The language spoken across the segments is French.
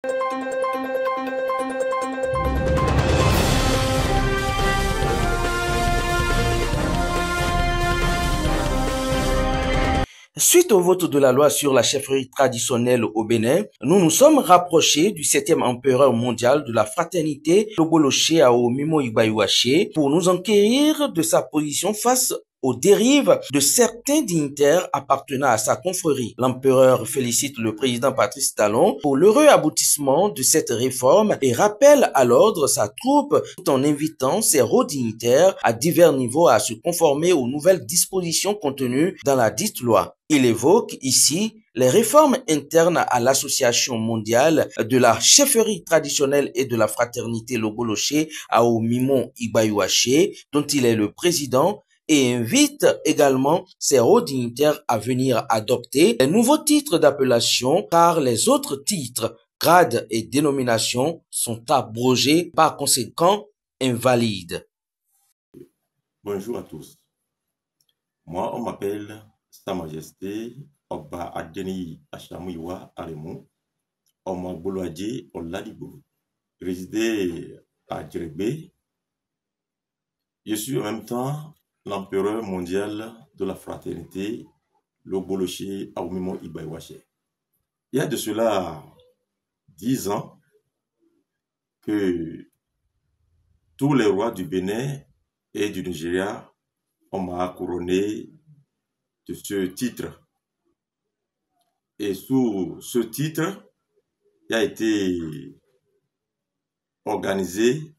Suite au vote de la loi sur la chefferie traditionnelle au Bénin, nous nous sommes rapprochés du 7e empereur mondial de la fraternité, Loboloché Ahomimo Igbayouaché, pour nous enquérir de sa position face aux dérives de certains dignitaires appartenant à sa confrérie. L'empereur félicite le président Patrice Talon pour l'heureux aboutissement de cette réforme et rappelle à l'ordre sa troupe tout en invitant ses hauts dignitaires à divers niveaux à se conformer aux nouvelles dispositions contenues dans la dite loi. Il évoque ici les réformes internes à l'Association mondiale de la chefferie traditionnelle et de la fraternité Loboloché Ahomimo Igbayouaché, dont il est le président, et invite également ses hauts dignitaires à venir adopter les nouveaux titres d'appellation car les autres titres, grades et dénominations sont abrogés, par conséquent invalides. Bonjour à tous. Moi, on m'appelle Sa Majesté Oba Adeni Achamuiwa Aremu, Oma Boloadje Oladibou, résidé à Djerebé. Je suis en même temps l'empereur mondial de la fraternité, Loboloché Ahomimo Igbayouaché. Il y a de cela 10 ans que tous les rois du Bénin et du Nigeria on m'a couronné de ce titre. Et sous ce titre, il a été organisé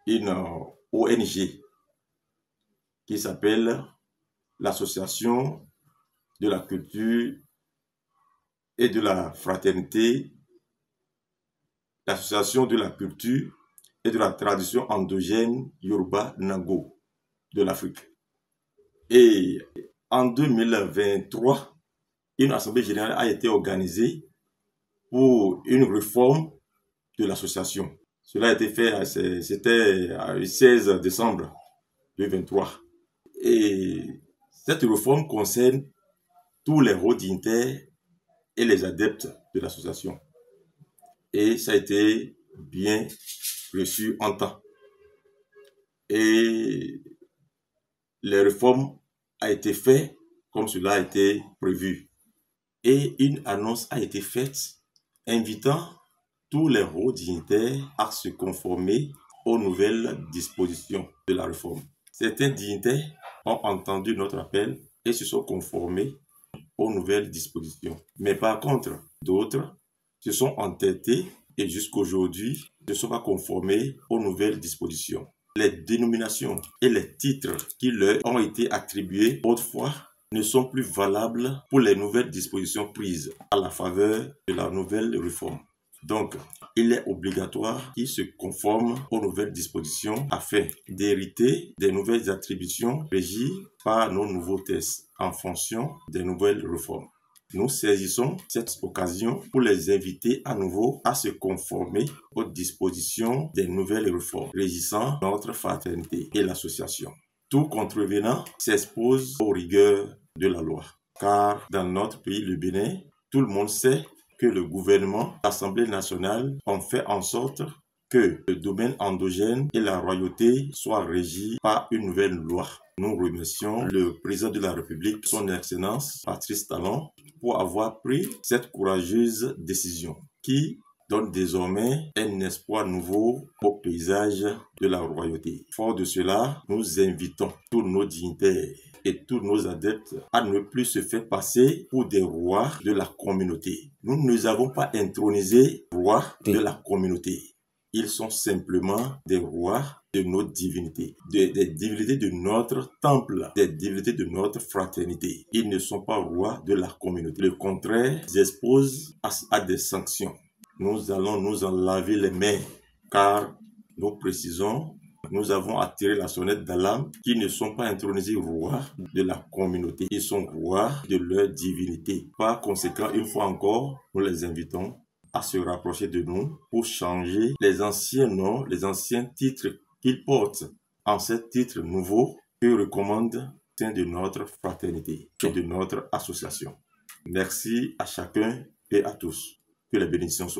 une ONG qui s'appelle l'Association de la culture et de la fraternité, l'Association de la culture et de la tradition endogène Yoruba Nango de l'Afrique. Et en 2023, une assemblée générale a été organisée pour une réforme de l'association. Cela a été fait, c'était le 16 décembre 2023. Et cette réforme concerne tous les hauts dignitaires et les adeptes de l'association. Et ça a été bien reçu en temps. Et les réformes a été faites comme cela a été prévu. Et une annonce a été faite invitant tous les hauts dignitaires à se conformer aux nouvelles dispositions de la réforme. Certains dignitaires ont entendu notre appel et se sont conformés aux nouvelles dispositions. Mais par contre, d'autres se sont entêtés et jusqu'aujourd'hui ne sont pas conformés aux nouvelles dispositions. Les dénominations et les titres qui leur ont été attribués autrefois ne sont plus valables pour les nouvelles dispositions prises à la faveur de la nouvelle réforme. Donc, il est obligatoire qu'ils se conforment aux nouvelles dispositions afin d'hériter des nouvelles attributions régies par nos nouveaux tests en fonction des nouvelles réformes. Nous saisissons cette occasion pour les inviter à nouveau à se conformer aux dispositions des nouvelles réformes régissant notre fraternité et l'association. Tout contrevenant s'expose aux rigueurs de la loi. Car dans notre pays, le Bénin, tout le monde sait que le gouvernement, l'Assemblée nationale ont fait en sorte que le domaine endogène et la royauté soient régis par une nouvelle loi. Nous remercions le président de la République, son Excellence Patrice Talon, pour avoir pris cette courageuse décision qui donne désormais un espoir nouveau au paysage de la royauté. Fort de cela, nous invitons tous nos dignitaires et tous nos adeptes à ne plus se faire passer pour des rois de la communauté. Nous ne avons pas intronisé rois de la communauté. Ils sont simplement des rois de nos divinités, des divinités de notre temple, des divinités de notre fraternité. Ils ne sont pas rois de la communauté. Le contraire les expose à des sanctions. Nous allons nous en laver les mains, car nous précisons, nous avons attiré la sonnette d'alarme qui ne sont pas intronisés rois de la communauté. Ils sont rois de leur divinité. Par conséquent, une fois encore, nous les invitons à se rapprocher de nous pour changer les anciens noms, les anciens titres qu'ils portent en ces titres nouveaux que recommande de notre fraternité et de notre association. Merci à chacun et à tous. Que les bénédictions soient.